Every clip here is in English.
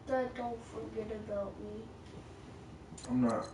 Dad, don't forget about me. I'm not.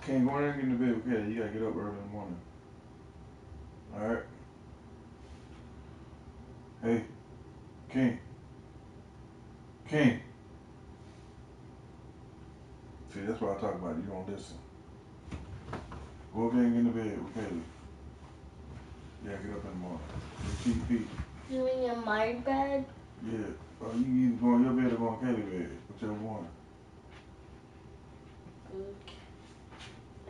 Can't go in and get in the bed with Kelly. You gotta get up early in the morning. Alright? Hey, King. King. See, that's what I talk about. You don't listen. Go again and get in the bed with Kelly. You gotta get up in the morning. Keep feet. You mean in my bed? Yeah. Well, you can either go in your bed or go in Kelly's bed. Whichever one. Okay.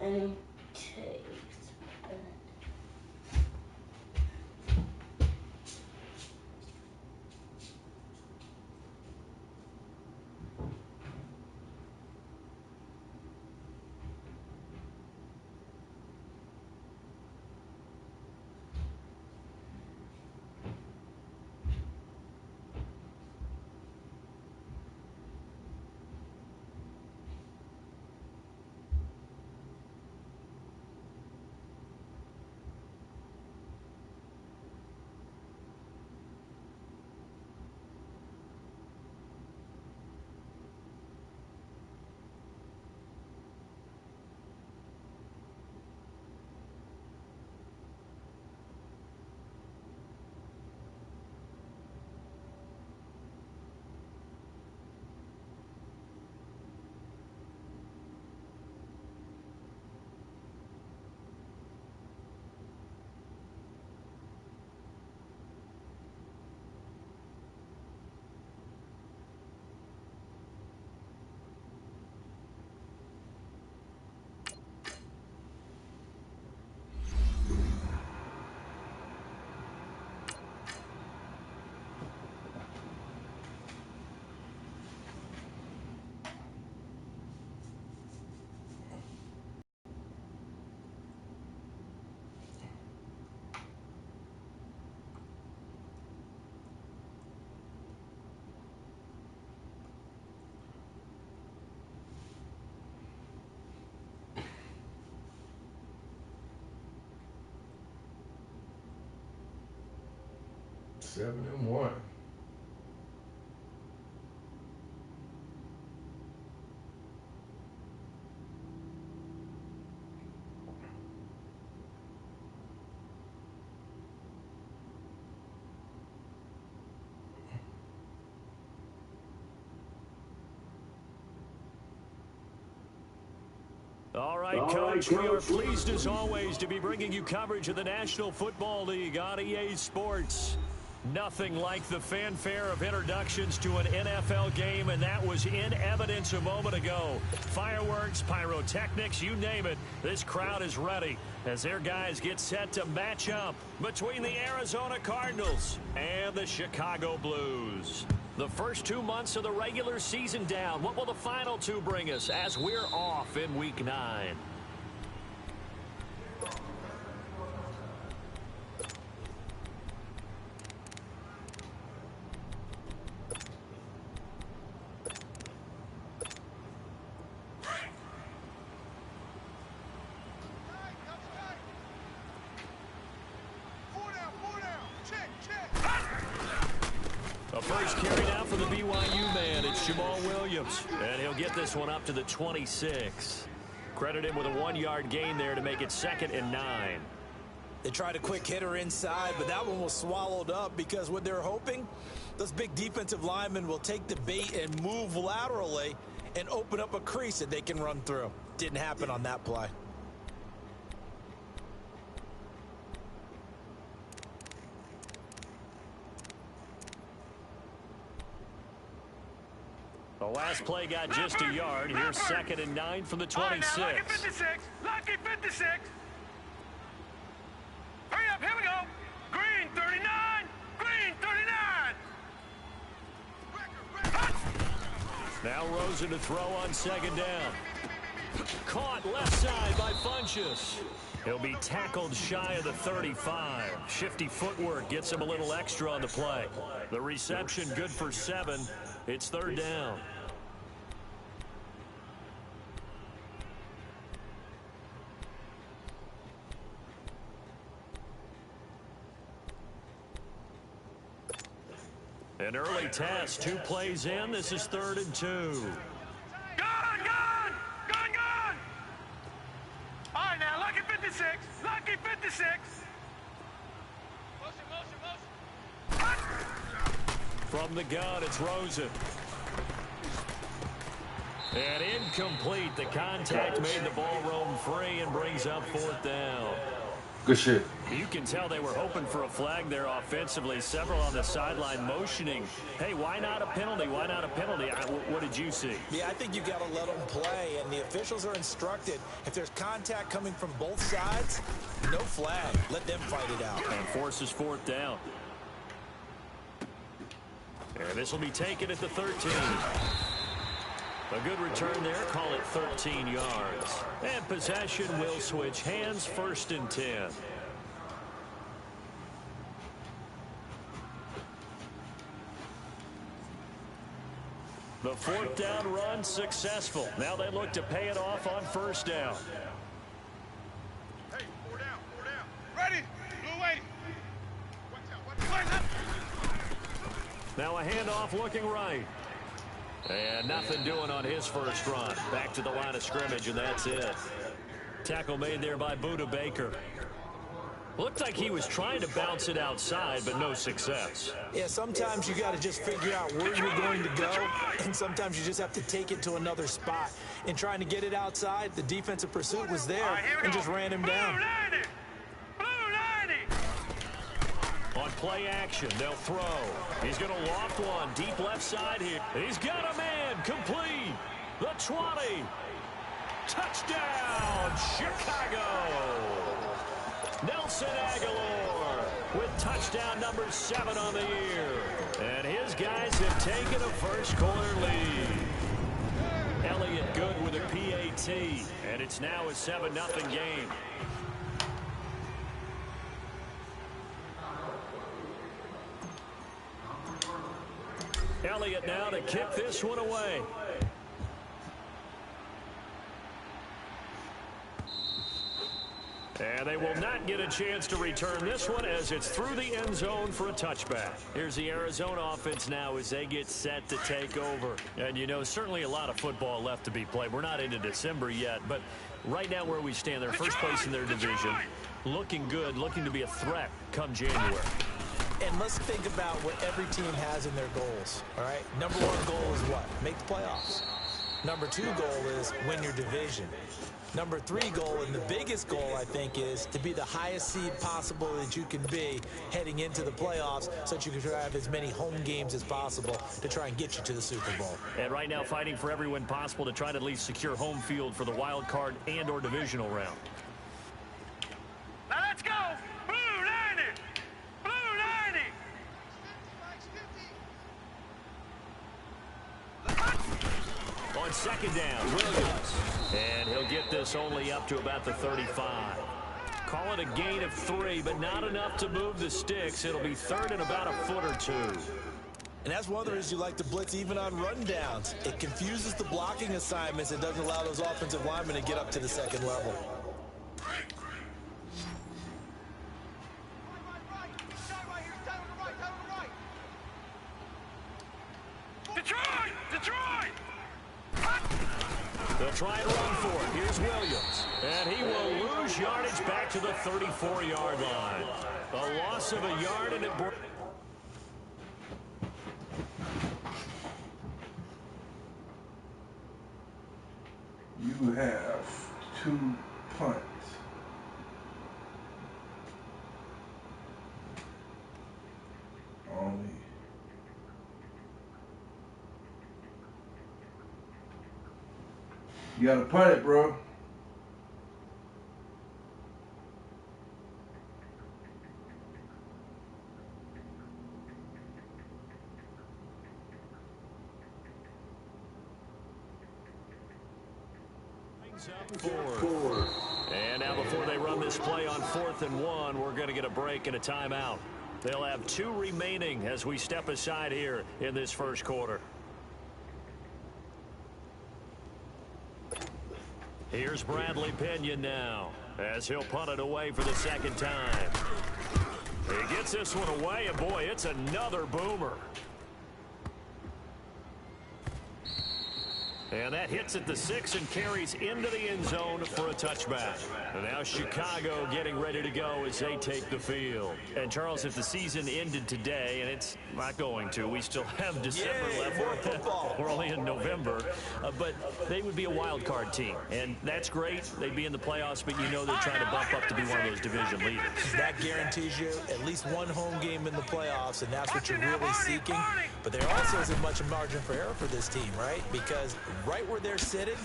And takes bed. Seven and one. All right, Coach, we are pleased as always to be bringing you coverage of the National Football League on EA Sports. Nothing like the fanfare of introductions to an NFL game, and that was in evidence a moment ago. Fireworks, pyrotechnics, you name it. This crowd is ready as their guys get set to match up between the Arizona Cardinals and the Chicago Blues. The first 2 months of the regular season down. What will the final two bring us as we're off in Week 9? First carry now for the BYU man. It's Jamal Williams, and he'll get this one up to the 26. Credit him with a 1-yard gain there to make it 2nd and 9. They tried a quick hitter inside, but that one was swallowed up because what they're hoping, those big defensive linemen will take the bait and move laterally and open up a crease that they can run through. Didn't happen on that play. The last play got just a yard. Here's 2nd and 9 from the 26. Lucky 56. Lucky 56. Hurry up. Here we go. Green 39. Green 39. Now Rosen to throw on 2nd down. Caught left side by Funchess. He'll be tackled shy of the 35. Shifty footwork gets him a little extra on the play. The reception good for 7. It's 3rd down. An early test, 2 plays in. This is 3rd and 2. Gone, gone, gone, gone. All right, now, lucky 56. Lucky 56. Motion. From the gun, it's Rosen. And incomplete. The contact made the ball roam free and brings up 4th down. Good shit. You can tell they were hoping for a flag there offensively. Several on the sideline motioning. Hey, why not a penalty? Why not a penalty? What did you see? Yeah, I think you got to let them play, and the officials are instructed. If there's contact coming from both sides, no flag. Let them fight it out. And forces 4th down. And this will be taken at the 13. A good return there. Call it 13 yards. And possession will switch hands. 1st and 10. The 4th down run successful. Now they look to pay it off on 1st down. Hey, 4 down, 4 down. Ready. Blue waiting. Watch out. Now a handoff looking right. And nothing doing on his first run. Back to the line of scrimmage, and that's it. Tackle made there by Buda Baker. Looked like he was trying to bounce it outside, but no success. Yeah, sometimes you got to just figure out where you're going to go, and sometimes you just have to take it to another spot. In trying to get it outside, the defensive pursuit was there and just ran him down. Blue 90. On play action, they'll throw. He's going to loft one deep left side here. He's got a man complete. The 20. Touchdown, Chicago. Nelson Aguilar with touchdown number 7 on the year. And his guys have taken a first-quarter lead. Elliott good with a PAT. And it's now a 7-0 game. Elliott now to kick this one away. And they will not get a chance to return this one as it's through the end zone for a touchback. Here's the Arizona offense now as they get set to take over. And, you know, certainly a lot of football left to be played. We're not into December yet, but right now where we stand, they're first place in their division. Looking good, looking to be a threat come January. And let's think about what every team has in their goals, all right? Number 1 goal is what? Make the playoffs. Number 2 goal is win your division. Number 3 goal, and the biggest goal, I think, is to be the highest seed possible that you can be heading into the playoffs so that you can have as many home games as possible to try and get you to the Super Bowl. And right now fighting for every win possible to try to at least secure home field for the wild card and or divisional round. Now let's go. Blue 90. Blue 90. On second down, Williams. And he'll get this only up to about the 35. Call it a gain of 3, but not enough to move the sticks. It'll be third and about a foot or 2. And that's one of the reasons you like to blitz even on rundowns. It confuses the blocking assignments. It doesn't allow those offensive linemen to get up to the second level. Detroit! Detroit! They'll try and run for it. Here's Williams. And he will lose yardage back to the 34-yard line. A loss of a yard, and it broke. You have 2 punts. Only. You gotta punt it, bro. Fourth. And now before they run this play on 4th and 1, we're going to get a break and a timeout. They'll have 2 remaining as we step aside here in this first quarter. Here's Bradley Pinion now as he'll punt it away for the second time. He gets this one away, and boy, it's another boomer. And that hits at the 6 and carries into the end zone for a touchback. And now Chicago getting ready to go as they take the field. And Charles, if the season ended today, and it's not going to, we still have December left. We're only in November. But they would be a wild card team. And that's great. They'd be in the playoffs, but you know they're trying to bump up to be one of those division leaders. That guarantees you at least one home game in the playoffs, and that's what you're really seeking. But there also isn't much of margin for error for this team, right? Because right where they're sitting,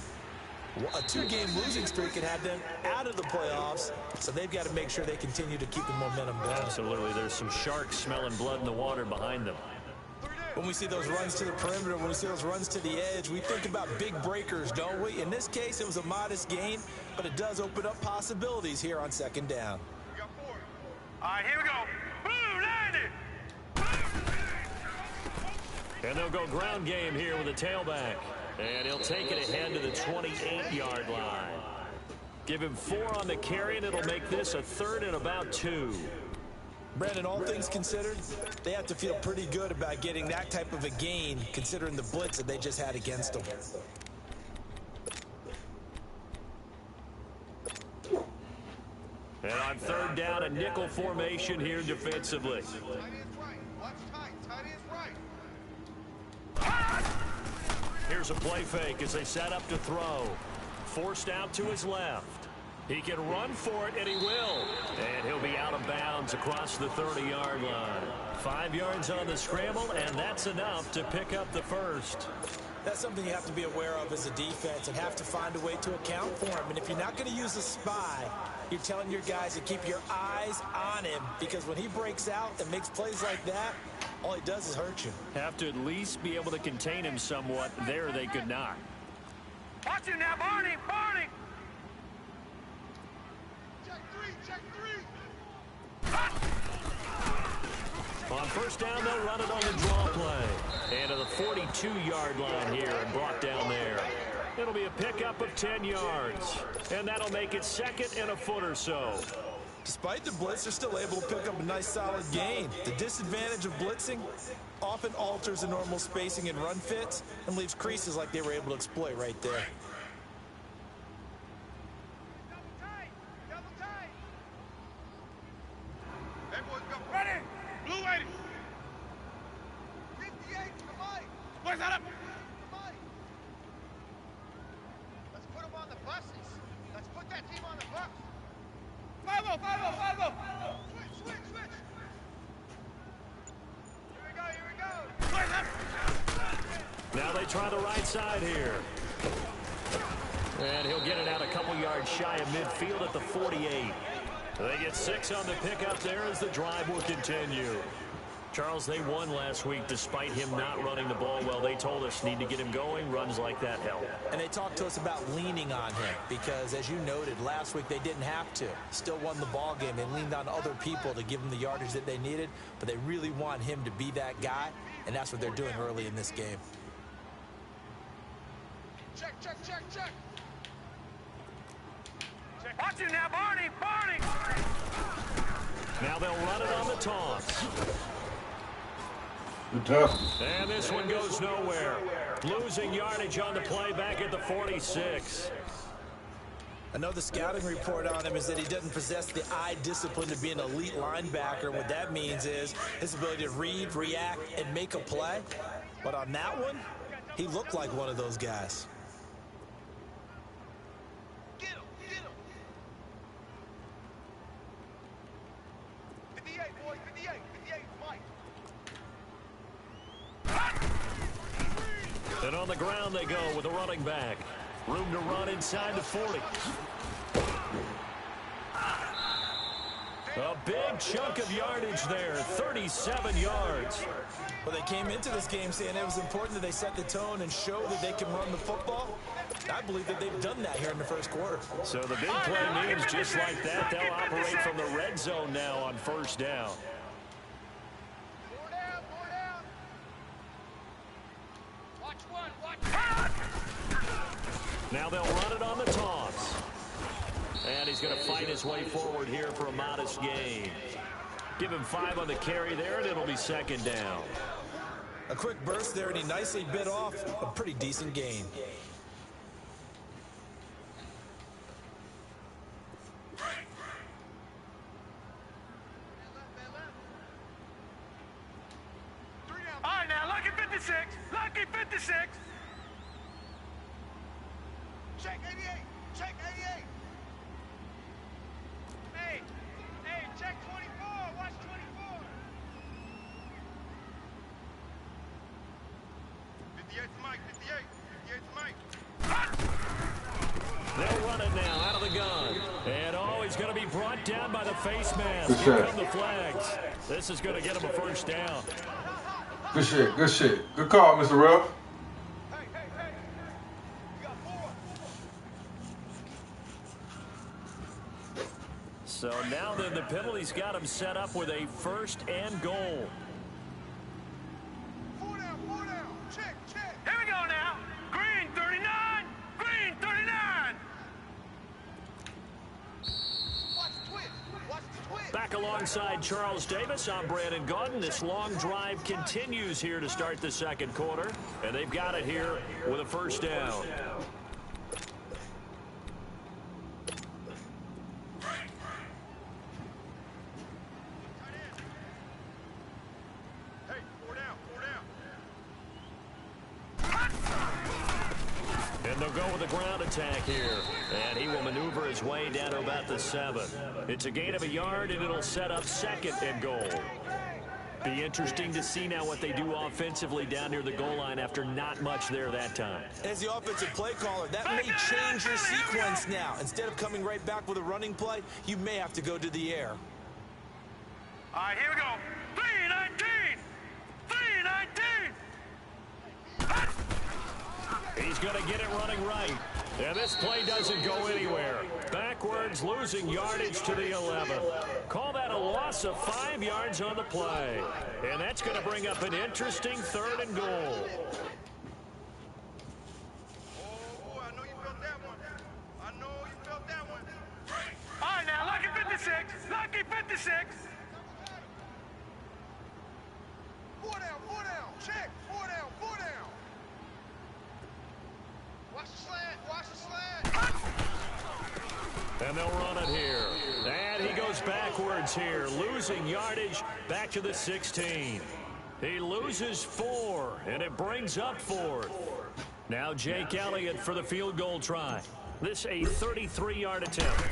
a 2-game losing streak can have them out of the playoffs, so they've got to make sure they continue to keep the momentum going. Absolutely. There's some sharks smelling blood in the water behind them. When we see those runs to the perimeter, when we see those runs to the edge, we think about big breakers, don't we? In this case, it was a modest gain, but it does open up possibilities here on second down. We got 4. All right, here we go. Boom, landed. And they'll go ground game here with a tailback. And he'll take it ahead to the 28-yard line. Give him 4 on the carry, and it'll make this a 3rd and about 2. Brandon, all things considered, they have to feel pretty good about getting that type of a gain, considering the blitz that they just had against them. And on 3rd down, a nickel formation here defensively. Tight end's right. Watch tight. Tight end's right. Here's a play fake as they set up to throw. Forced out to his left. He can run for it, and he will. And he'll be out of bounds across the 30-yard line. 5 yards on the scramble, and that's enough to pick up the first. That's something you have to be aware of as a defense and have to find a way to account for him. And if you're not going to use a spy, you're telling your guys to keep your eyes on him, because when he breaks out and makes plays like that, all he does is hurt you. Have to at least be able to contain him somewhat. There they could not. Watch him now, Barney. Barney. Check 3. On 1st down, they'll run it on the draw play. And to the 42-yard line here and brought down there. It'll be a pickup of 10 yards. And that'll make it 2nd and a foot or so. Despite the blitz, they're still able to pick up a nice solid gain. The disadvantage of blitzing often alters the normal spacing and run fits and leaves creases like they were able to exploit right there. Double tight. Hey, boys, go. Ready. Blue 80. 58 to the mic. Where's that up? Let's put them on the buses. Let's put that team on the bus. 5-0, 5-0, 5-0. Switch. Here we go. Where's that? Now they try the right side here. And he'll get it out a couple yards shy of midfield at the 48. They get 6 on the pickup there as the drive will continue. Charles, they won last week despite him not running the ball well. They told us need to get him going. Runs like that help. And they talked to us about leaning on him because, as you noted, last week they didn't have to. Still won the ball game. They leaned on other people to give them the yardage that they needed, but they really want him to be that guy, and that's what they're doing early in this game. Check. Watch him now, Barney. Now they'll run it on the toss. Good tough. And this one goes nowhere. Losing yardage on the play back at the 46. I know the scouting report on him is that he doesn't possess the eye discipline to be an elite linebacker. What that means is his ability to read, react, and make a play. But on that one, he looked like one of those guys. on the ground they go with a running back. Room to run inside the 40. A big chunk of yardage there, 37 yards. Well, they came into this game saying it was important that they set the tone and show that they can run the football. I believe that they've done that here in the first quarter. So the big play means just like that, they'll operate from the red zone now on first down. Now they'll run it on the toss. And he's going to fight his way forward here for a modest gain. Give him 5 on the carry there, and it'll be second down. A quick burst there, and he nicely bit off a pretty decent gain. All right, now, lucky 56. Lucky 56. Check 88. Check 88. Hey, check 24. Watch 24. 58's Mike. 58. 58's Mike. They'll run it now out of the gun. And, he's going to be brought down by the face mask. Good Here shot. come the flags. This is going to get him a first down. Good shit. Good shit. Good call, Mr. Ruff. Hey. You got 4. So now then the penalty's got him set up with a first and goal. 4 down. Check. Here we go now. Green 39. Green 39. Watch the twist. Back alongside Charles Davis, I'm Brandon Gaudin. This long drive continues here to start the second quarter. And they've got it here with a first down. Hey, 4 down. And they'll go with a ground attack here. And he will maneuver his way down to about the 7. It's a gain of a yard, and it'll set up second and goal. Be interesting to see now what they do offensively down near the goal line after not much there that time. As the offensive play caller, that may change your sequence now. Instead of coming right back with a running play, you may have to go to the air. All right, here we go. 319. 319. He's going to get it running right. And this play doesn't go anywhere. Backwards, losing yardage to the 11. Call that a loss of 5 yards on the play. And that's going to bring up an interesting third and goal. Oh, I know you felt that one. All right, now, lucky 56. Lucky 56. 4 down. Check. 4 down. Watch the slant. And they'll run it here. And he goes backwards here, losing yardage back to the 16. He loses 4, and it brings up 4th. Now Jake Elliott for the field goal try. This a 33-yard attempt.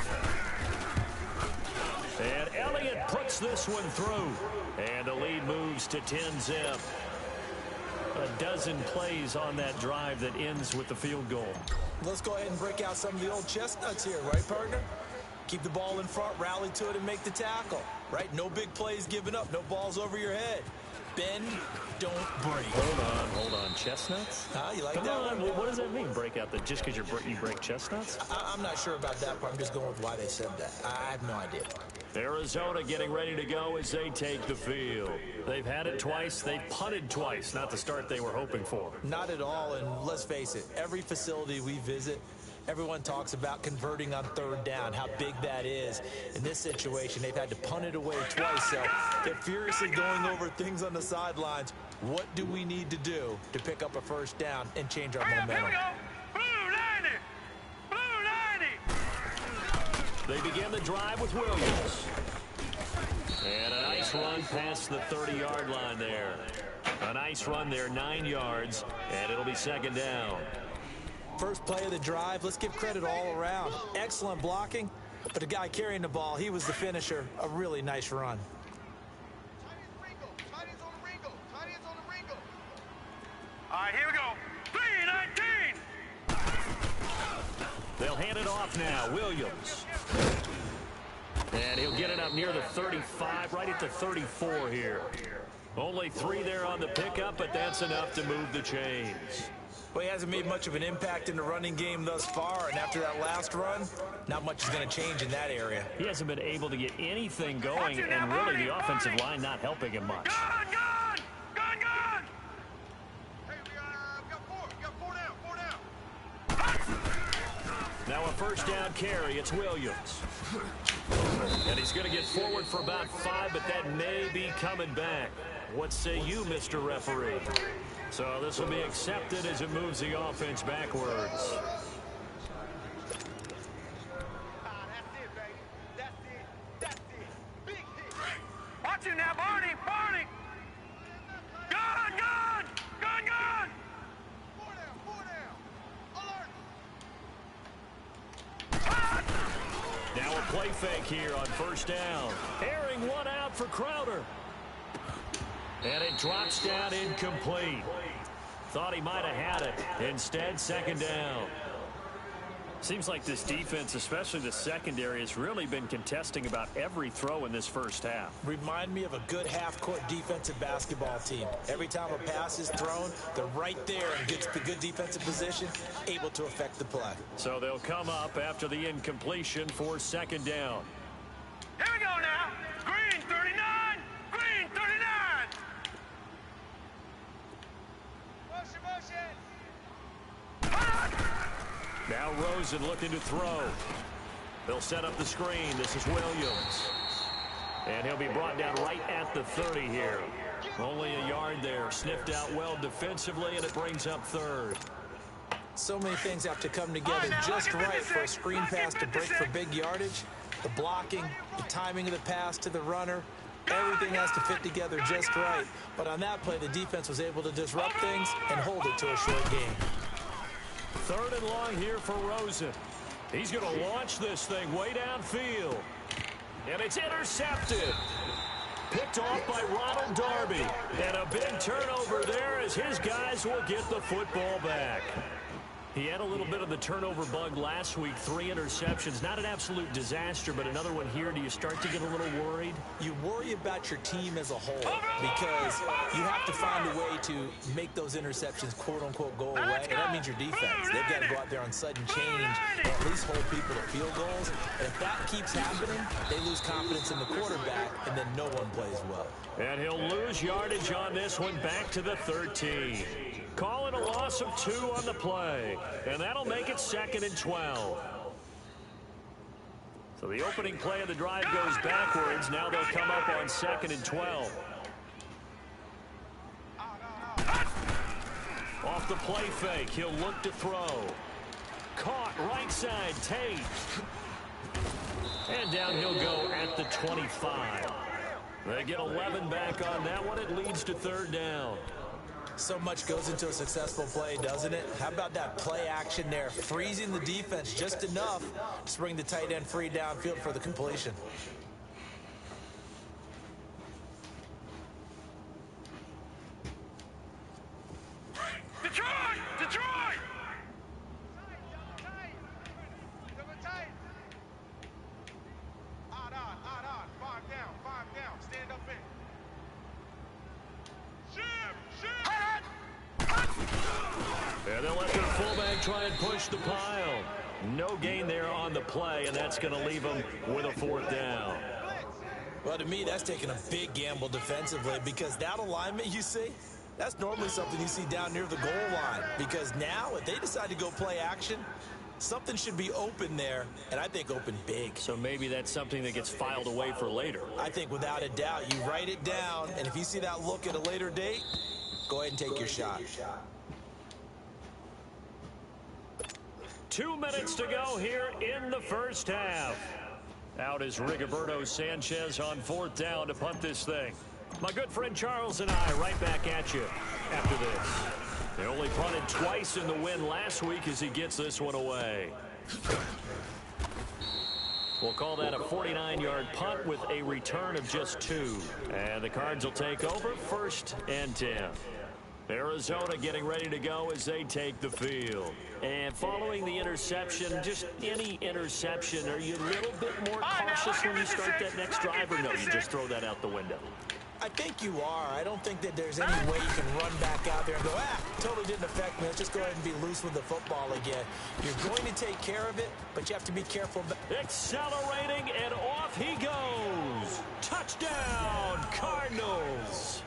And Elliott puts this one through. And the lead moves to 10-zip. A dozen plays on that drive that ends with the field goal. Let's go ahead and break out some of the old chestnuts here, right, partner? Keep the ball in front, rally to it, and make the tackle, right? No big plays given up, no balls over your head. Bend, don't break. Hold on. Chestnuts? You like Come that on. one? What does that mean? Break out the just because you break chestnuts? I'm not sure about that part. I'm just going with why they said that. I have no idea. Arizona getting ready to go as they take the field. They've had it twice. They've punted twice. Not the start they were hoping for. Not at all, and let's face it, every facility we visit, everyone talks about converting on third down, how big that is. In this situation, they've had to punt it away twice, so they're furiously going over things on the sidelines. What do we need to do to pick up a first down and change our momentum? Here we go. Blue 90. They begin the drive with Williams. And a nice run past the 30-yard line there. A nice run there, 9 yards, and it'll be second down. First play of the drive, let's give credit all around. Excellent blocking, but the guy carrying the ball, he was the finisher. A really nice run. All right, here we go. 319. They'll hand it off now. Williams. And he'll get it up near the 35, right at the 34 here. Only 3 there on the pickup, but that's enough to move the chains. Well, he hasn't made much of an impact in the running game thus far, and after that last run, not much is going to change in that area. He hasn't been able to get anything going, and really the offensive line not helping him much. Gun! Hey, we got 4 down. Now a first down carry. It's Williams. And he's going to get forward for about 5, but that may be coming back. What say you, Mr. Referee? So this will be accepted as it moves the offense backwards. That's it, baby. That's it. Big hit. Watch it now, Barney. Gun! 4 down. Alert. Now a play fake here on first down. Airing one out for Crowder. And it drops down incomplete. Thought he might have had it. Instead, second down. Seems like this defense, especially the secondary, has really been contesting about every throw in this first half. Remind me of a good half-court defensive basketball team. Every time a pass is thrown, they're right there and gets the good defensive position, able to affect the play. So they'll come up after the incompletion for second down. Here we go now. Green 39. Now Rosen looking to throw. They'll set up the screen. This is Williams. And he'll be brought down right at the 30 here. Only a yard there. Sniffed out well defensively, and it brings up third. So many things have to come together just right for a screen pass to break for big yardage. The blocking, the timing of the pass to the runner, everything has to fit together just right. But on that play, the defense was able to disrupt things and hold it to a short game. Third and long here for Rosen. He's going to launch this thing way downfield. And it's intercepted. Picked off by Ronald Darby. And a big turnover there as his guys will get the football back. He had a little bit of the turnover bug last week. 3 interceptions. Not an absolute disaster, but another one here. Do you start to get a little worried? You worry about your team as a whole because you have to find a way to make those interceptions, quote-unquote, go away. And that means your defense. They've got to go out there on sudden change and at least hold people to field goals. And if that keeps happening, they lose confidence in the quarterback, and then no one plays well. And he'll lose yardage on this one back to the 13. Calling a loss of 2 on the play. And that'll make it 2nd and 12. So the opening play of the drive goes backwards. Now they'll come up on 2nd and 12. Off the play fake, he'll look to throw. Caught right side, Tate. And down he'll go at the 25. They get 11 back on that one. It leads to 3rd down. So much goes into a successful play, doesn't it? How about that play action there? Freezing the defense just enough to bring the tight end free downfield for the completion. Detroit! Odd. 5 down. Stand up in. And they'll let their fullback try and push the pile. No gain there on the play, and that's going to leave them with a 4th down. Well, to me, that's taking a big gamble defensively because that alignment you see, that's normally something you see down near the goal line. Because now, if they decide to go play action, something should be open there, and I think open big. So maybe that's something that gets filed away for later. I think without a doubt, you write it down, and if you see that look at a later date, go ahead and take your shot. 2 minutes to go here in the first half. Out is Rigoberto Sanchez on 4th down to punt this thing. My good friend Charles and I right back at you after this. They only punted twice in the win last week as he gets this one away. We'll call that a 49-yard punt with a return of just 2. And the Cards will take over 1st and 10. Arizona getting ready to go as they take the field. And following the interception, just any interception, are you a little bit more cautious when you start that next drive, or no, you just throw that out the window? I think you are. I don't think that there's any way you can run back out there and go, totally didn't affect me. Let's just go ahead and be loose with the football again. You're going to take care of it, but you have to be careful. Accelerating, and off he goes. Touchdown, Cardinals.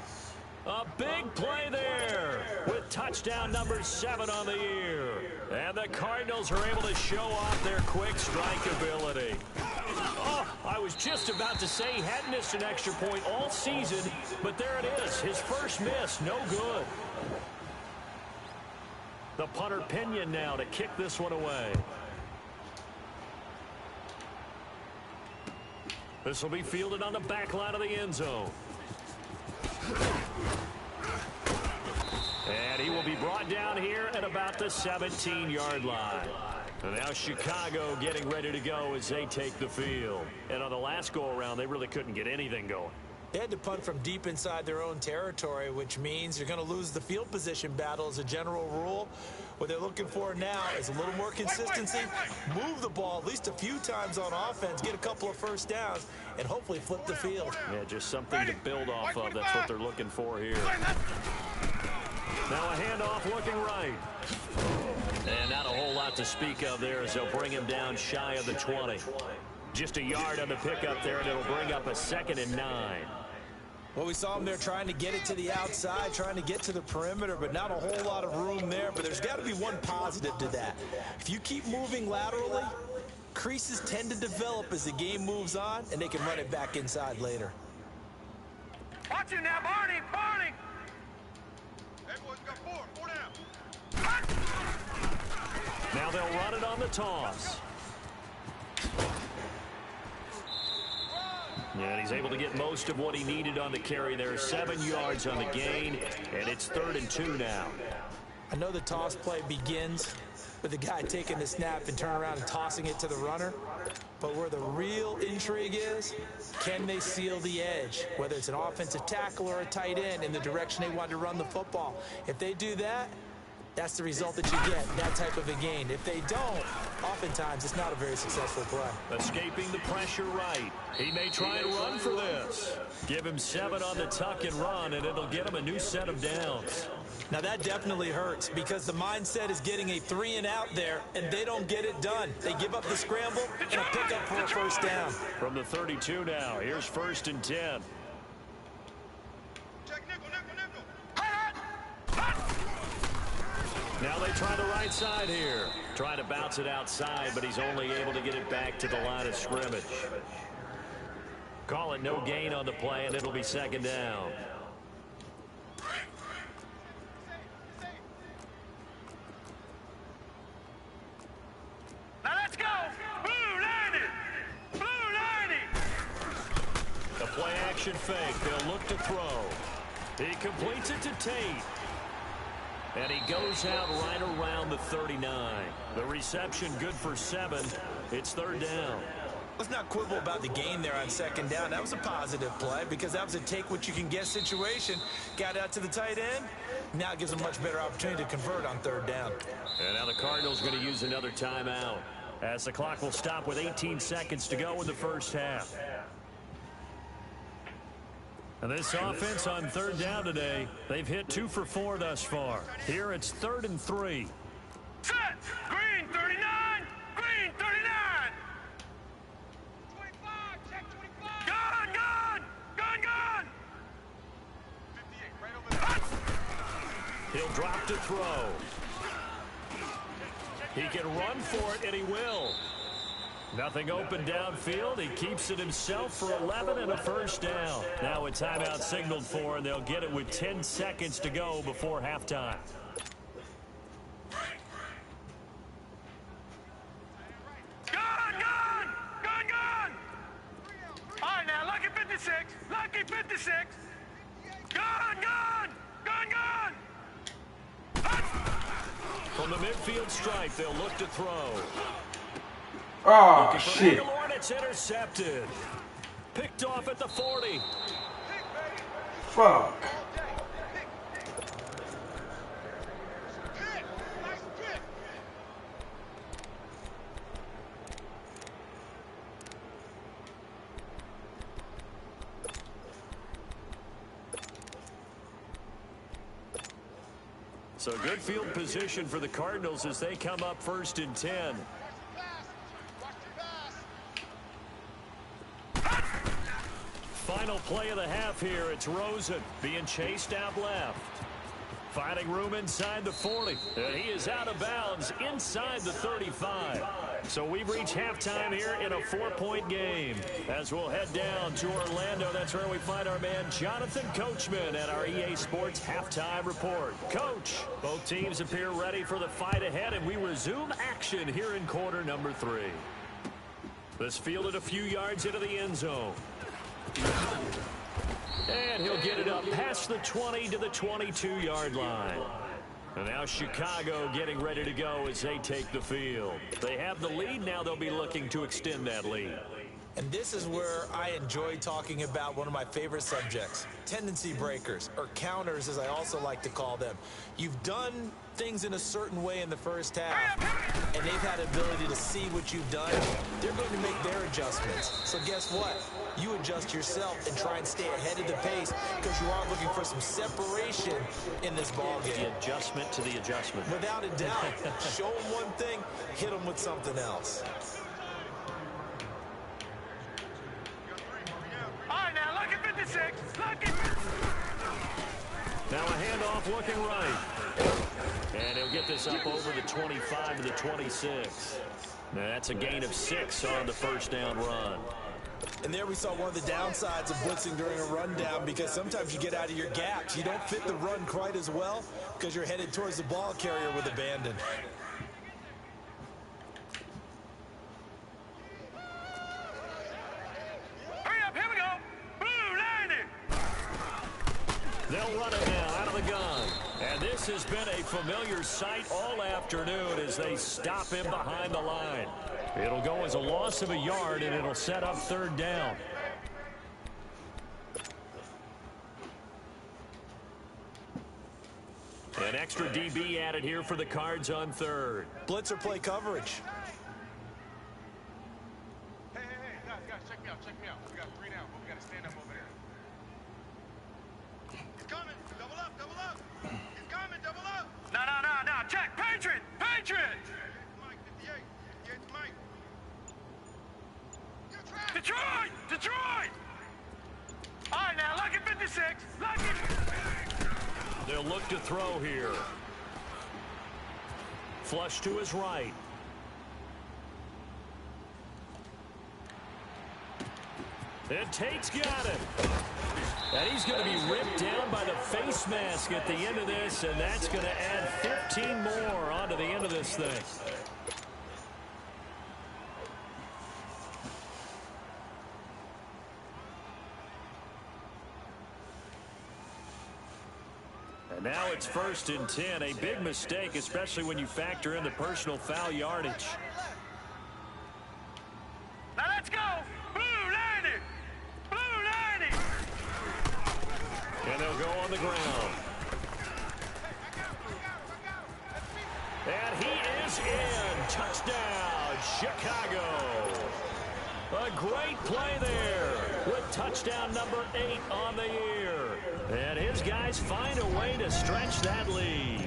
A big play there with touchdown number 7 on the year. And the Cardinals are able to show off their quick strike ability. Oh, I was just about to say he hadn't missed an extra point all season, but there it is. His first miss, no good. The punter Pinion now to kick this one away. This will be fielded on the back line of the end zone. And he will be brought down here at about the 17-yard line. And now Chicago getting ready to go as they take the field. And on the last go-around, they really couldn't get anything going. They had to punt from deep inside their own territory, which means you're going to lose the field position battle as a general rule. What they're looking for now is a little more consistency, move the ball at least a few times on offense, get a couple of first downs, and hopefully flip the field. Yeah, just something to build off of. That's what they're looking for here. Now a handoff looking right. And not a whole lot to speak of there as they'll bring him down shy of the 20. Just a yard on the pickup there, and it'll bring up a 2nd and 9. Well, we saw him there trying to get it to the outside, trying to get to the perimeter, but not a whole lot of room there. But there's got to be one positive to that. If you keep moving laterally, creases tend to develop as the game moves on, and they can run it back inside later. Watch him now, Barney! Barney! Everyone's got 4 down. Now they'll run it on the toss. And he's able to get most of what he needed on the carry there. 7 yards on the gain, and it's 3rd and 2 now. I know the toss play begins with the guy taking the snap and turn around and tossing it to the runner. But where the real intrigue is, can they seal the edge? Whether it's an offensive tackle or a tight end in the direction they want to run the football. If they do that, that's the result that you get, that type of a gain. If they don't, oftentimes it's not a very successful play. Escaping the pressure right. He may try and run for this. Give him 7 on the tuck and run, and it'll get him a new set of downs. Now that definitely hurts because the mindset is getting a 3 and out there, and they don't get it done. They give up the scramble and a pickup for a first down. From the 32 now, here's 1st and 10. Now they try the right side here. Trying to bounce it outside, but he's only able to get it back to the line of scrimmage. Call it no gain on the play, and it'll be 2nd down. Now let's go! Blue 90! Blue 90! The play action fake. They'll look to throw. He completes it to Tate. And he goes out right around the 39. The reception good for 7. It's 3rd down. Let's not quibble about the gain there on 2nd down. That was a positive play because that was a take-what-you-can-get situation. Got out to the tight end. Now it gives them a much better opportunity to convert on 3rd down. And now the Cardinals going to use another timeout as the clock will stop with 18 seconds to go in the first half. And this offense on 3rd down today, they've hit 2 for 4 thus far. Here it's 3rd and 3. Set! Green 39! Green 39! 25! Check 25! Gun! Gun! Gun! Gun! 58, right over there. He'll drop to throw. He can run for it, and he will. Nothing open downfield. He keeps it himself for 11 and a first down. Now a timeout signaled for, and they'll get it with 10 seconds to go before halftime. Gun! Gun! Gun! Gun! All right, now, lucky 56. Lucky 56. Gun! Gun! Gun! Gun! From the midfield stripe, they'll look to throw. Oh, shit. It's intercepted. Picked off at the 40. Fuck. So good field position for the Cardinals as they come up 1st and 10. Final play of the half here. It's Rosen being chased out left. Finding room inside the 40. And he is out of bounds inside the 35. So we've reached halftime here in a 4-point game. As we'll head down to Orlando, that's where we find our man Jonathan Coachman at our EA Sports Halftime Report. Coach, both teams appear ready for the fight ahead, and we resume action here in quarter number 3. This fielded a few yards into the end zone. And he'll get it up past the 20 to the 22-yard line. And now Chicago getting ready to go as they take the field. They have the lead. Now they'll be looking to extend that lead. And this is where I enjoy talking about one of my favorite subjects, tendency breakers, or counters as I also like to call them. You've done things in a certain way in the first half, and they've had the ability to see what you've done. They're going to make their adjustments. So guess what? You adjust yourself and try and stay ahead of the pace because you are looking for some separation in this ball game. The adjustment to the adjustment. Without a doubt. Show them one thing, hit them with something else. All right, now, lucky 56. Lucky. Now a handoff looking right. And he'll get this up over the 25 to the 26. Now that's a gain of 6 on the first down run. And there we saw one of the downsides of blitzing during a rundown because sometimes you get out of your gaps. You don't fit the run quite as well because you're headed towards the ball carrier with abandon. Hurry up, here we go. Blue landing. They'll run it now out of the gun. And this has been a familiar sight all afternoon as they stop him behind the line. It'll go as a loss of a yard, and it'll set up 3rd down. An extra DB added here for the Cards on 3rd. Blitzer play coverage. Hey, guys, check me out. We got 3 down, but we got to stand up over there. He's coming. Double up. He's coming, double up. No. Check. Patriot. Mike, 58. 58's Mike. Detroit. All right, now, lucky 56. Lucky. They'll look to throw here. Flush to his right. And Tate's got it. And he's going to be ripped down by the face mask at the end of this, and that's going to add 15 more onto the end of this thing. And now it's 1st and 10. A big mistake, especially when you factor in the personal foul yardage. Now let's go. Blue landing. And they'll go on the ground. And he is in. Touchdown, Chicago. A great play there with touchdown number 8 on the year. And his guys find a way to stretch that lead.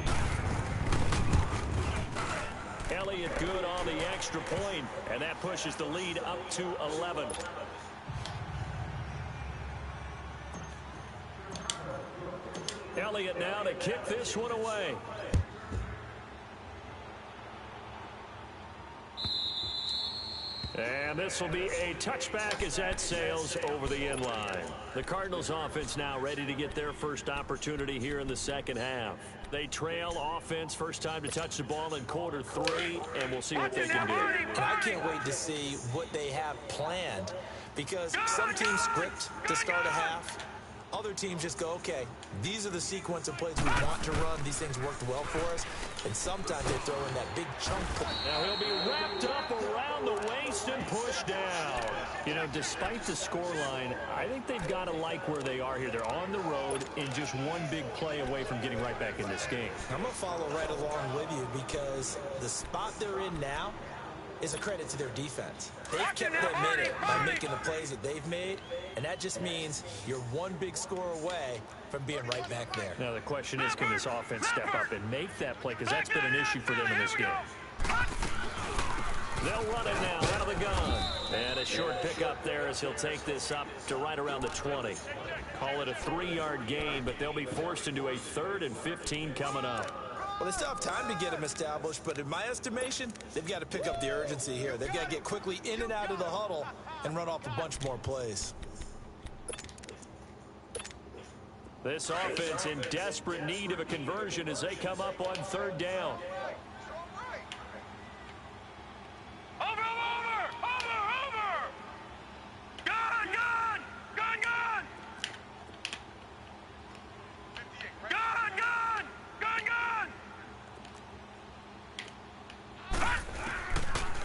Elliott good on the extra point, and that pushes the lead up to 11. Elliott now to kick this one away. And this will be a touchback as that sails over the end line. The Cardinals offense now ready to get their first opportunity here in the second half. They trail offense, first time to touch the ball in quarter 3, and we'll see what they can do. And I can't wait to see what they have planned because some teams script to start a half. Other teams just go, okay, these are the sequence of plays we want to run. These things worked well for us. And sometimes they throw in that big chunk play. Now he'll be wrapped up around the waist and pushed down. You know, despite the scoreline, I think they've got to like where they are here. They're on the road and just one big play away from getting right back in this game. I'm going to follow right along with you because the spot they're in now is a credit to their defense. They've kept them in it by making the plays that they've made, and that just means you're one big score away from being right back there. Now the question is, can this offense step up and make that play? Because that's been an issue for them in this game. They'll run it now out of the gun. And a short pickup there as he'll take this up to right around the 20. Call it a 3-yard gain, but they'll be forced into a 3rd and 15 coming up. Well, they still have time to get them established, but in my estimation, they've got to pick up the urgency here. They've got to get quickly in and out of the huddle and run off a bunch more plays. This offense in desperate need of a conversion as they come up on 3rd down.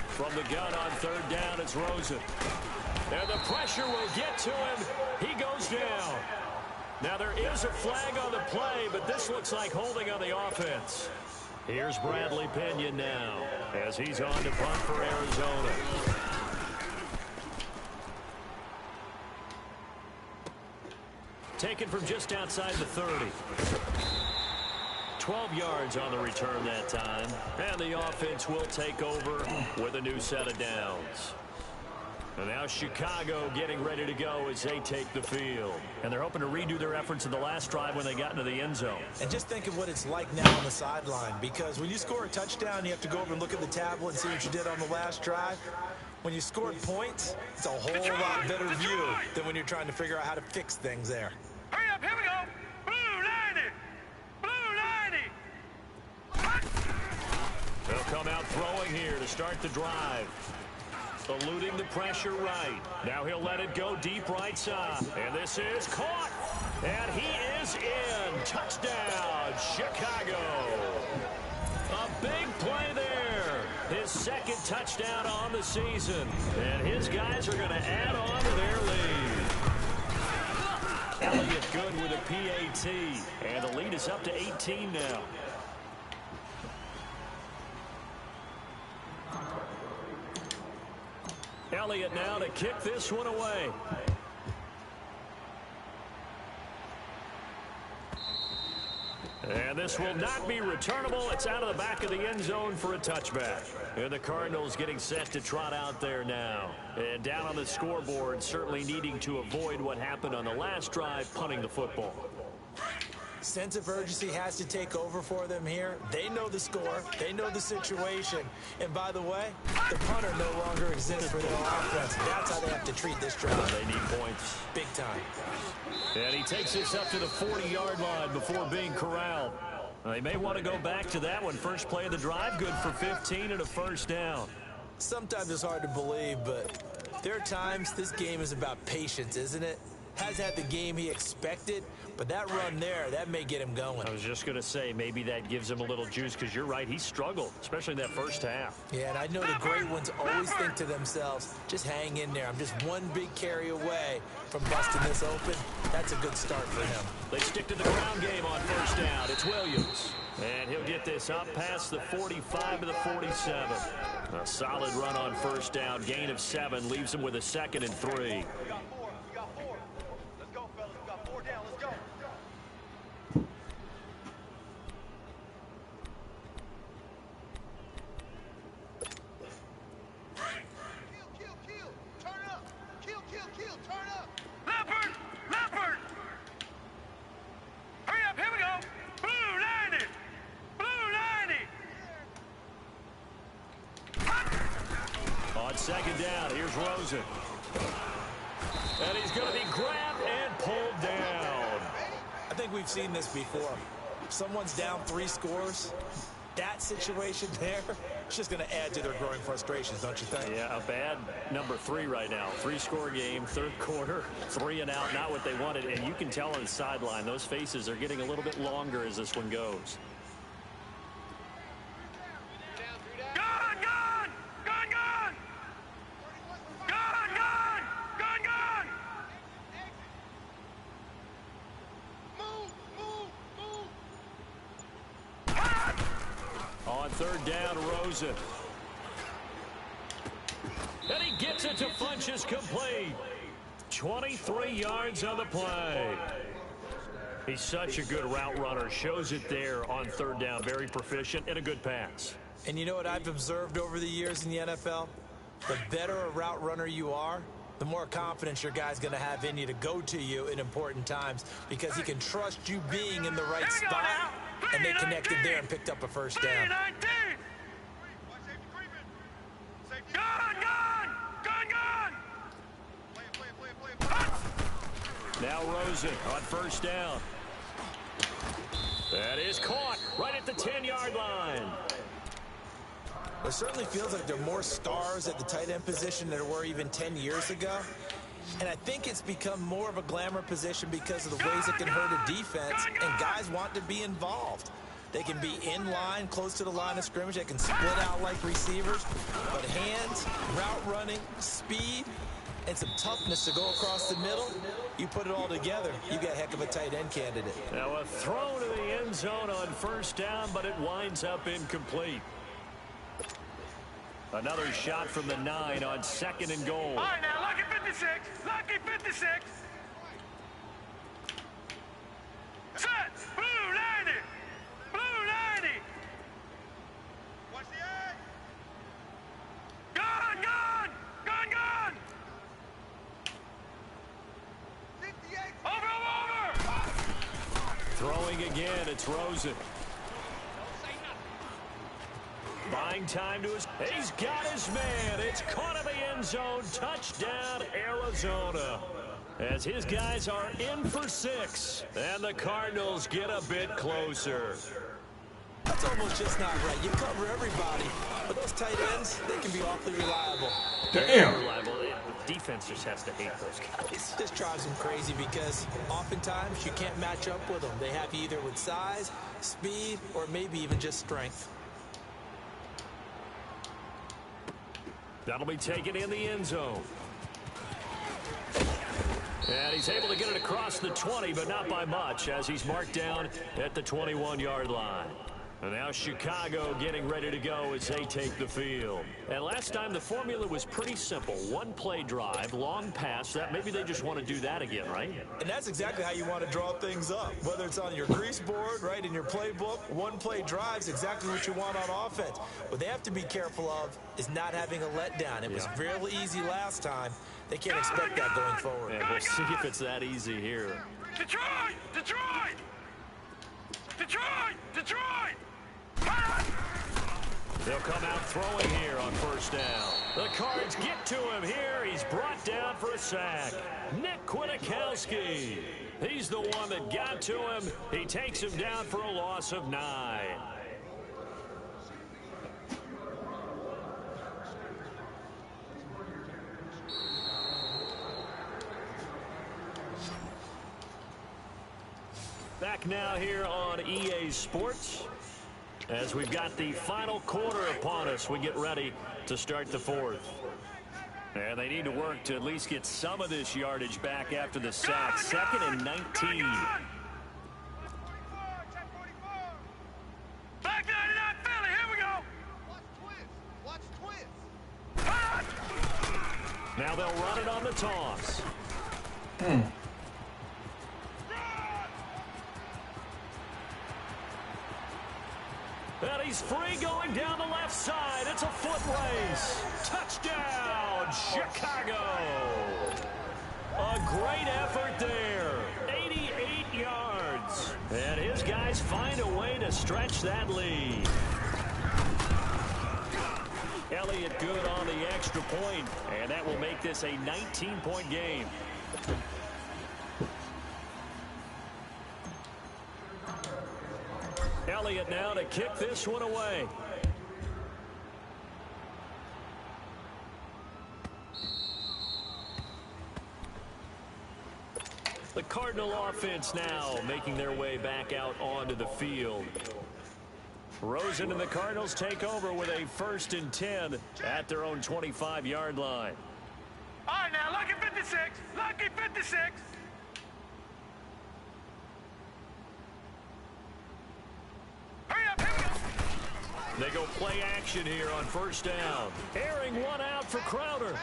From the gun on 3rd down, it's Rosen. And the pressure will get to him. He goes down. Now there is a flag on the play, but this looks like holding on the offense. Here's Bradley Pinion now as he's on to punt for Arizona. Taken from just outside the 30. 12 yards on the return that time. And the offense will take over with a new set of downs. And now Chicago getting ready to go as they take the field. And they're hoping to redo their efforts in the last drive when they got into the end zone. And just think of what it's like now on the sideline, because when you score a touchdown, you have to go over and look at the tablet and see what you did on the last drive. When you scored points, it's a whole lot better view than when you're trying to figure out how to fix things there. Hurry up, here we go. Blue 90. They'll come out throwing here to start the drive. Eluding the pressure right. Now he'll let it go deep right side. And this is caught. And he is in. Touchdown, Chicago. A big play there. His 2nd touchdown on the season. And his guys are going to add on to their lead. Elliott good with a PAT. And the lead is up to 18 now. Elliott now to kick this one away. And this will not be returnable. It's out of the back of the end zone for a touchback. And the Cardinals getting set to trot out there now. And down on the scoreboard, certainly needing to avoid what happened on the last drive, punting the football. Sense of urgency has to take over for them here. They know the score. They know the situation. And by the way, the punter no longer exists for their offense. That's how they have to treat this drive. They need points. Big time. And he takes this up to the 40-yard line before being corralled. They may want to go back to that one. First play of the drive, good for 15 and a 1st down. Sometimes it's hard to believe, but there are times this game is about patience, isn't it? Has had the game he expected, but that run there, that may get him going. I was just going to say, maybe that gives him a little juice, because you're right, he struggled, especially in that first half. Yeah, and I know the great ones always think to themselves, just hang in there. I'm just one big carry away from busting this open. That's a good start for him. They stick to the ground game on 1st down. It's Williams. And he'll get this up past the 45 to the 47. A solid run on 1st down. Gain of 7 leaves him with a 2nd and 3. On 2nd down, here's Rosen. And he's going to be grabbed and pulled down. I think we've seen this before. Someone's down 3 scores. That situation there, it's just going to add to their growing frustrations, don't you think? Yeah, a bad number 3 right now. 3-score game, 3rd quarter, 3 and out, not what they wanted. And you can tell on the sideline, those faces are getting a little bit longer as this one goes. On 3rd down, Rosen. And he gets it to Funchess complete. 23 yards on the play. He's such a good route runner. Shows it there on third down. Very proficient and a good pass. And you know what I've observed over the years in the NFL? The better a route runner you are, the more confidence your guy's going to have in you to go to you in important times because he can trust you being in the right spot, and they connected there and picked up a first down. Now Rosen on first down. That is caught right at the 10-yard line. It certainly feels like there are more stars at the tight end position than there were even 10 years ago. And I think it's become more of a glamour position because of the ways it can hurt a defense, and guys want to be involved. They can be in line, close to the line of scrimmage. They can split out like receivers. But hands, route running, speed, and some toughness to go across the middle, you put it all together, you got a heck of a tight end candidate. Now a throw to the end zone on first down, but it winds up incomplete. Another shot from the 9 on second and goal. All right, now, lucky 56. Lucky 56. Set. Blue 90. Blue 90. Watch the edge. Gun, gun. Gun, gun. 68. Over. Throwing again, it's Rosen. Buying time to his... He's got his man. It's caught in the end zone. Touchdown, Arizona. As his guys are in for 6. And the Cardinals get a bit closer. That's almost just not right. You cover everybody. But those tight ends, they can be awfully reliable. Damn. Reliable. Defense just has to hate those guys. This drives them crazy because oftentimes you can't match up with them. They have you either with size, speed, or maybe even just strength. That'll be taken in the end zone. And he's able to get it across the 20, but not by much, as he's marked down at the 21-yard line. And now Chicago getting ready to go as they take the field. And last time the formula was pretty simple. One play drive, long pass. That maybe they just want to do that again, right? And that's exactly how you want to draw things up. Whether it's on your grease board, right, in your playbook, one play drive is exactly what you want on offense. What they have to be careful of is not having a letdown. It was real easy last time. They can't expect that going forward. And we'll see if it's that easy here. Detroit! Detroit! Detroit! Detroit! They'll come out throwing here on first down. The Cards get to him here. He's brought down for a sack. Nick Kwiatkowski. He's the one that got to him. He takes him down for a loss of 9. Back now here on EA Sports. As we've got the final quarter upon us, we get ready to start the fourth. And they need to work to at least get some of this yardage back after the sack. 2nd and 19. Back 99 Philly, here we go. Watch twins. Now they'll run it on the toss. And he's free going down the left side. It's a foot race. Touchdown, Chicago. A great effort there. 88 yards. And his guys find a way to stretch that lead. Elliott good on the extra point, and that will make this a 19-point game. Elliott now to kick this one away. The Cardinal offense now making their way back out onto the field. Rosen and the Cardinals take over with a 1st and 10 at their own 25-yard line. All right, now, lucky 56. Lucky 56. Hurry up, here we go. They go play action here on first down. Airing one out for Crowder.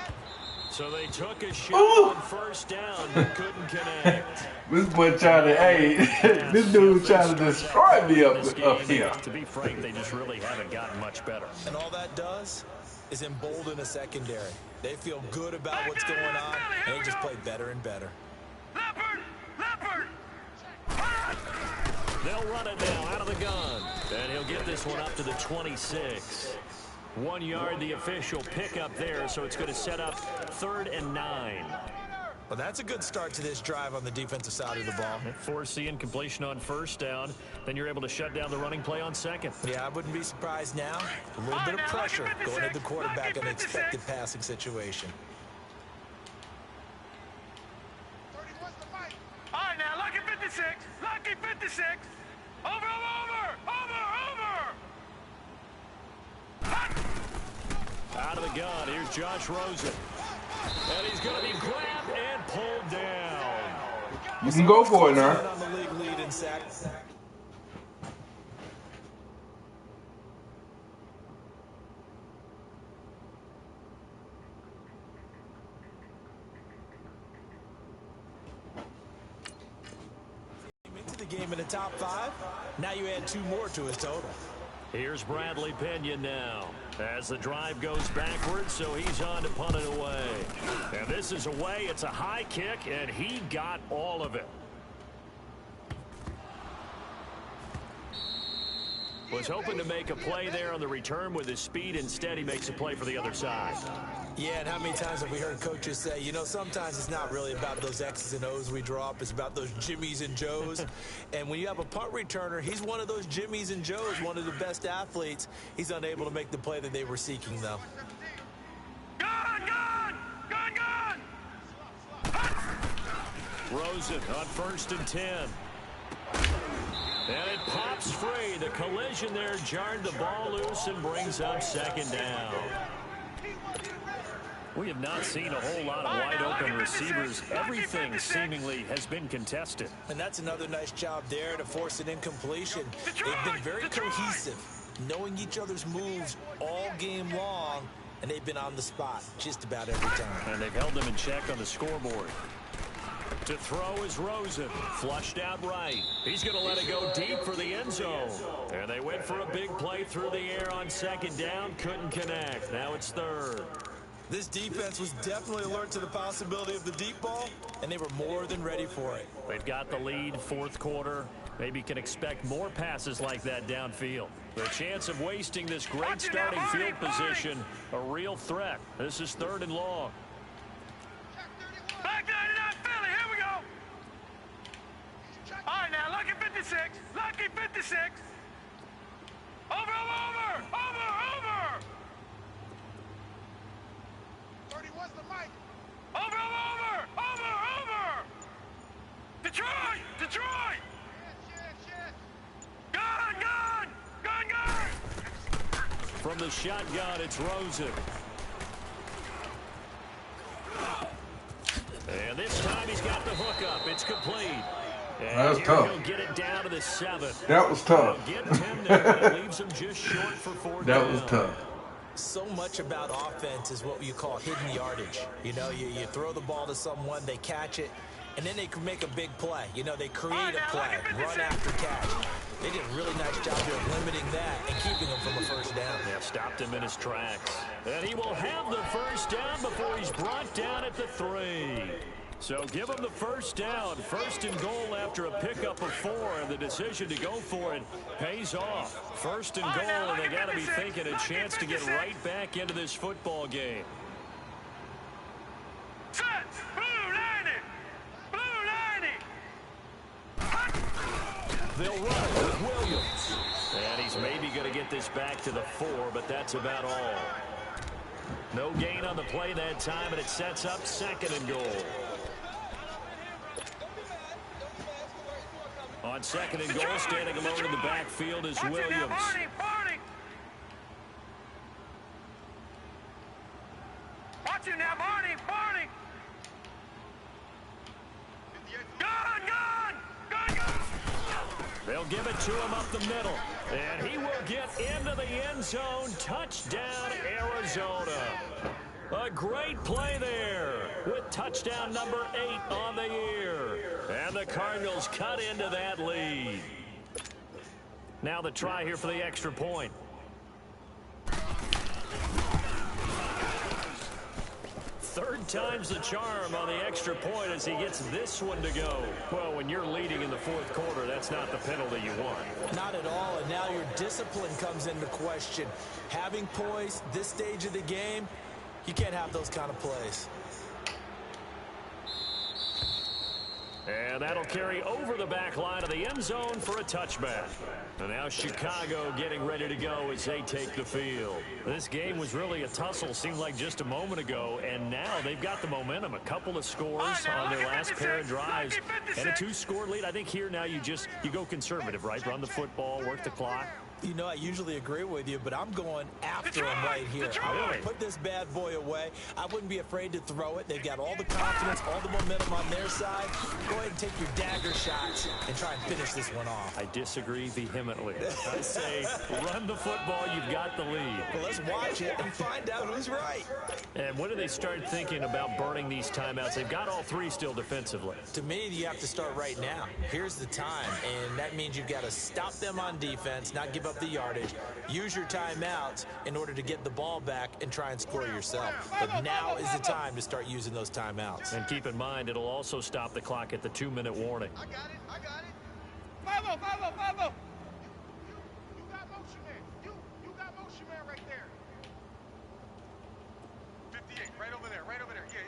So they took a shot on first down, but couldn't connect. This boy trying to, hey, this dude trying to destroy me up here. To be frank, they just really haven't gotten much better. And all that does is embolden a secondary. They feel good about what's going on, and they just play better and better. Leopard! They'll run it now out of the gun. And he'll get this one up to the 26. 1 yard, the official pickup there, so it's going to set up 3rd and 9. Well, that's a good start to this drive on the defensive side of the ball. Force the incompletion on first down, then you're able to shut down the running play on second. Yeah, I wouldn't be surprised now. A little bit of pressure going at the quarterback in an expected passing situation. All right, now, lucky 56. Lucky 56. Over. Out of the gun, here's Josh Rosen. And he's going to be grabbed and pulled down. You can go for it now. On the league lead in sacks. Into the game in the top 5. Now you add 2 more to his total. Here's Bradley Pinion now as the drive goes backwards, so he's on to punt it away. And this is away. It's a high kick, and he got all of it. Was hoping to make a play there on the return with his speed. Instead, he makes a play for the other side. Yeah, and how many times have we heard coaches say, you know, sometimes it's not really about those X's and O's we draw up. It's about those Jimmies and Joes. And when you have a punt returner, he's one of those Jimmies and Joes, one of the best athletes. He's unable to make the play that they were seeking, though. Gun! Rosen on 1st and 10. And it pops free. The collision there jarred the ball loose and brings up 2nd down. We have not seen a whole lot of wide-open receivers. Everything seemingly has been contested. And that's another nice job there to force an incompletion. They've been very cohesive, knowing each other's moves all game long, and they've been on the spot just about every time. And they've held them in check on the scoreboard. To throw is Rosen. Flushed out right. He's going to let it go deep for the end zone. And they went for a big play through the air on 2nd down. Couldn't connect. Now it's 3rd. This defense was definitely alert to the possibility of the deep ball, and they were more than ready for it. They've got the lead, 4th quarter. Maybe can expect more passes like that downfield. The chance of wasting this great starting field position, a real threat. This is 3rd and long. Back 99 Philly, here we go. All right, now, lucky 56. Lucky 56. Over. 30, what's the mic? Over. Detroit. Gun. From the shotgun, it's Rosen. And this time he's got the hook up. It's complete. And that was tough. He'll get it down to the 7th. That was tough. Get 10 there, leaves him just short for 4th That down. was tough. So much about offense is what you call hidden yardage. You know, you throw the ball to someone, they catch it, and then they can make a big play. You know, they create a play, run after catch. They did a really nice job here of limiting that and keeping him from a 1st down. Yeah, stopped him in his tracks. And he will have the 1st down before he's brought down at the 3. So give him the 1st down. 1st and goal after a pickup of 4. And the decision to go for it pays off. 1st and goal, and they got to be thinking a chance to get right back into this football game. Set. Blue 90. They'll run with Williams. And he's maybe going to get this back to the 4, but that's about all. No gain on the play that time, and it sets up 2nd and goal. On 2nd and goal, standing alone in the backfield is Williams. Watch him now, Barney. Gun. They'll give it to him up the middle. And he will get into the end zone. Touchdown, Arizona. A A great play there with touchdown number 8 on the year. And the Cardinals cut into that lead. Now the try here for the extra point. Third time's the charm on the extra point as he gets this one to go. Well, when you're leading in the fourth quarter, that's not the penalty you want. Not at all, and now your discipline comes into question. Having poise this stage of the game, you can't have those kind of plays. And that'll carry over the back line of the end zone for a touchback. And now Chicago getting ready to go as they take the field. This game was really a tussle, seemed like just a moment ago, and now they've got the momentum. A couple of scores on their last pair of drives and a 2-score lead. I think here now you go conservative, right? Run the football, work the clock. You know, I usually agree with you, but I'm going after him right here. I want to put this bad boy away. I wouldn't be afraid to throw it. They've got all the confidence, all the momentum on their side. Go ahead and take your dagger shots and try and finish this one off. I disagree vehemently. I say run the football, you've got the lead. Well, let's watch it and find out who's right. And when do they start thinking about burning these timeouts? They've got all 3 still defensively. To me, you have to start right now. Here's the time, and that means you've got to stop them on defense, not give up the yardage, use your timeouts in order to get the ball back and try and score yourself. But now is the time to start using those timeouts. And keep in mind, it'll also stop the clock at the 2-minute warning. I got it. 5-0. You got motion man. You got motion man right there. 58, right over there.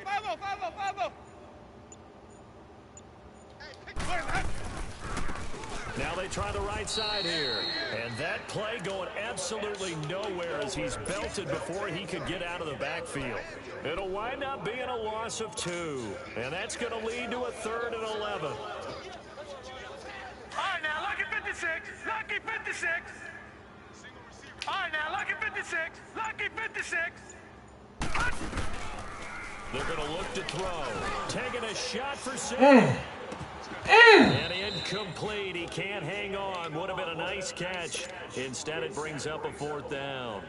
Yeah. 5-0. Hey, pick that. Now they try the right side here. And that play going absolutely nowhere as he's belted before he could get out of the backfield. It'll wind up being a loss of 2. And that's going to lead to a 3rd and 11. All right, now, lucky 56. Lucky 56. All right, now, lucky 56. Lucky 56. They're going to look to throw. Taking a shot for 6. And incomplete. He can't hang on. Would have been a nice catch. Instead, it brings up a 4th down.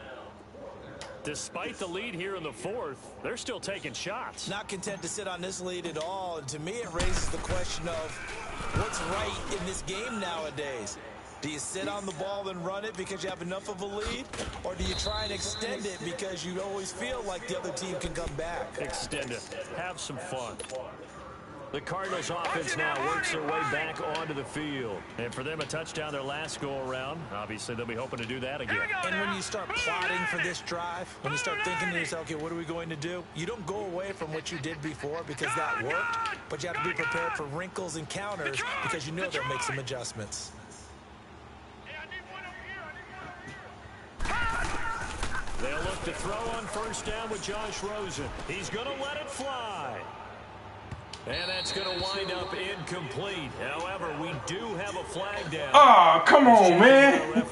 Despite the lead here in the 4th, they're still taking shots. Not content to sit on this lead at all. And to me, it raises the question of what's right in this game nowadays. Do you sit on the ball and run it because you have enough of a lead? Or do you try and extend it because you always feel like the other team can come back? Extend it. Have some fun. The Cardinals offense now works their way back onto the field. And for them, a touchdown their last go-around. Obviously, they'll be hoping to do that again. And when you start plotting for this drive, when you start thinking to yourself, okay, what are we going to do? You don't go away from what you did before because that worked, but you have to be prepared for wrinkles and counters because you know they'll make some adjustments. They'll look to throw on 1st down with Josh Rosen. He's going to let it fly. And that's going to wind up incomplete. However, we do have a flag down. Oh, come on, man.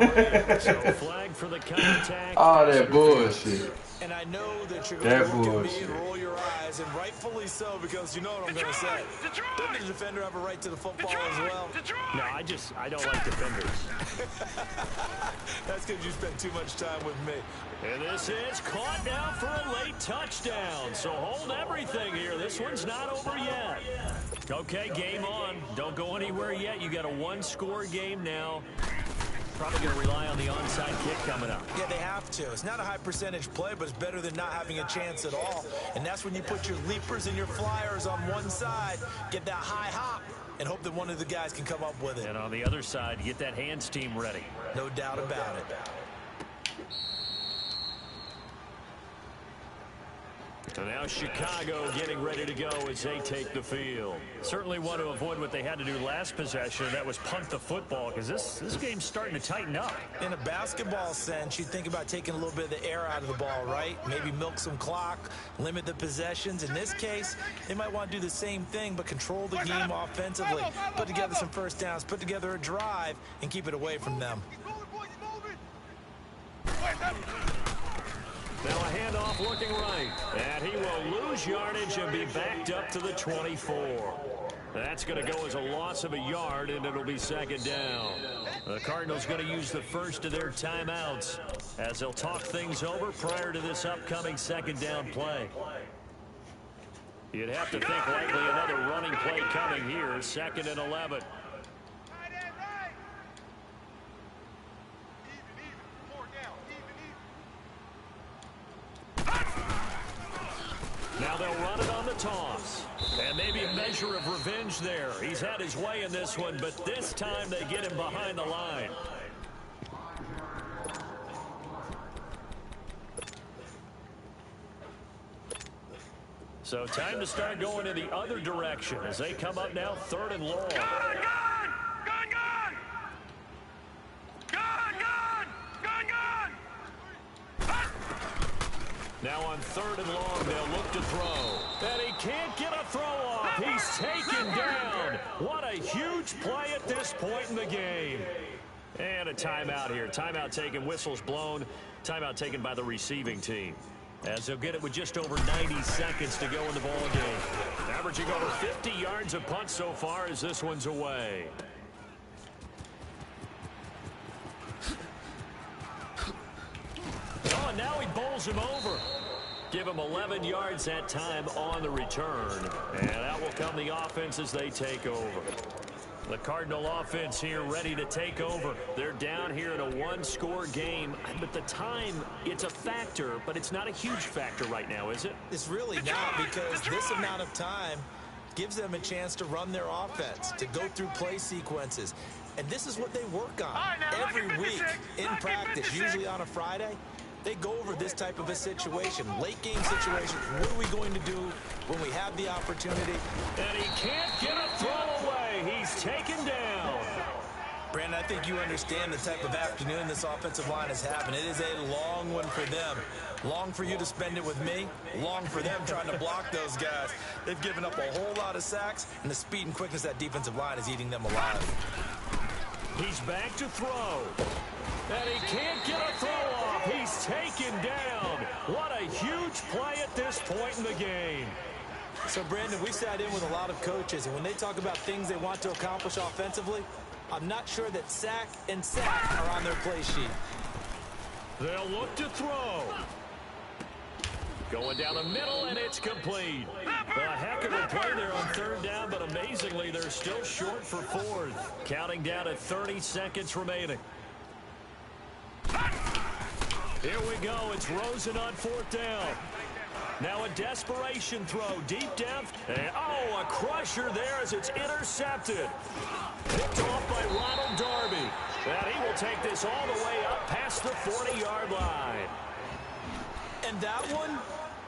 So flag for the contact. Oh, that bullshit. And I know that you're going to look at me and roll your eyes, and rightfully so, because you know what I'm going to say. Doesn't the defender have a right to the football as well? No, I don't like defenders. That's because you spent too much time with me. And this is caught now for a late touchdown. So hold everything here. This one's not over yet. Okay, game on. Don't go anywhere yet. You got a 1-score game now. Probably going to rely on the onside kick coming up. Yeah, they have to. It's not a high percentage play, but it's better than not having a chance at all. And that's when you put your leapers and your flyers on one side, get that high hop, and hope that one of the guys can come up with it. And on the other side, get that hands team ready. No doubt about it. So now Chicago getting ready to go as they take the field. Certainly want to avoid what they had to do last possession. That was punt the football because this game's starting to tighten up. In a basketball sense, you think about taking a little bit of the air out of the ball, right? Maybe milk some clock, limit the possessions. In this case, they might want to do the same thing but control the game offensively. Put together some 1st downs, put together a drive, and keep it away from them. Now a handoff looking right. And he will lose yardage and be backed up to the 24. That's going to go as a loss of a yard, and it'll be 2nd down. The Cardinals going to use the first of their timeouts as they'll talk things over prior to this upcoming second down play. You'd have to think likely another running play coming here, 2nd and 11. Now they'll run it on the toss. And maybe a measure of revenge there. He's had his way in this one, but this time they get him behind the line. So time to start going in the other direction as they come up now 3rd and long. Now on 3rd and long, they'll look to throw. And he can't get a throw off. He's taken down. What a huge play at this point in the game. And a timeout here. Timeout taken, whistles blown. Timeout taken by the receiving team. As they'll get it with just over 90 seconds to go in the ball game. Averaging over 50 yards a punt so far as this one's away. Oh, now he bowls him over. Give him 11 yards that time on the return. And out will come the offense as they take over. The Cardinal offense here ready to take over. They're down here in a one-score game. But the time, it's a factor, but it's not a huge factor right now, is it? It's really not, because this amount of time gives them a chance to run their offense, to go through play sequences. And this is what they work on every week in practice, usually on a Friday. They go over this type of a situation, late game situation. What are we going to do when we have the opportunity? And he can't get a throw away. He's taken down. Brandon, I think you understand the type of afternoon this offensive line is having. It is a long one for them. Long for you to spend it with me. Long for them trying to block those guys. They've given up a whole lot of sacks, and the speed and quickness of that defensive line is eating them alive. He's back to throw. And he can't get a throw off. He's taken down. What a huge play at this point in the game. So, Brandon, we sat in with a lot of coaches, and when they talk about things they want to accomplish offensively, I'm not sure that sack and sack are on their play sheet. They'll look to throw. Going down the middle, and it's complete. A heck of a play there on 3rd down, but amazingly, they're still short for 4th. Counting down at 30 seconds remaining. Here we go. It's Rosen on 4th down. Now a desperation throw deep down. And, oh, a crusher there as it's intercepted. Picked off by Ronald Darby. And he will take this all the way up past the 40-yard line. And that one,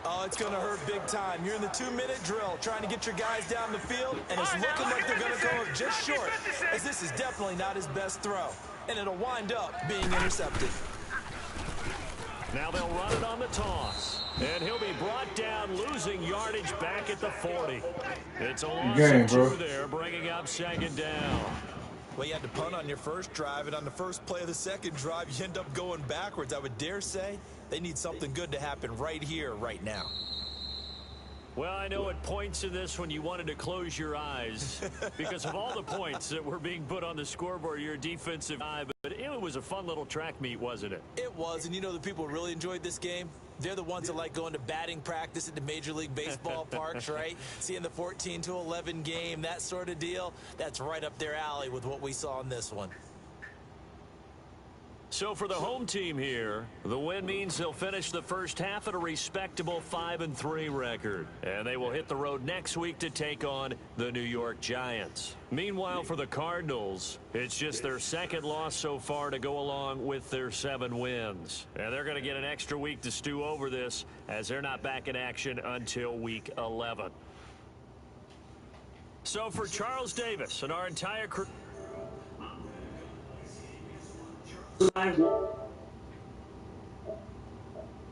oh, it's going to hurt big time. You're in the 2-minute drill trying to get your guys down the field, and it's looking like they're going to go just short, as this is definitely not his best throw. And it'll wind up being intercepted. Now they'll run it on the toss. And he'll be brought down, losing yardage back at the 40. It's a loss of 2 there, bringing up 2nd down. Well, you had to punt on your first drive, and on the first play of the second drive, you end up going backwards. I would dare say they need something good to happen right here, right now. Well, I know at points in this one you wanted to close your eyes because of all the points that were being put on the scoreboard, your defensive eye. But it was a fun little track meet, wasn't it? It was, and you know the people who really enjoyed this game? They're the ones that like going to batting practice at the Major League Baseball parks, right? Seeing the 14-11 game, that sort of deal. That's right up their alley with what we saw in this one. So for the home team here, the win means they'll finish the first half at a respectable 5-3 record. And they will hit the road next week to take on the New York Giants. Meanwhile, for the Cardinals, it's just their 2nd loss so far to go along with their 7 wins. And they're going to get an extra week to stew over this as they're not back in action until week 11. So for Charles Davis and our entire crew.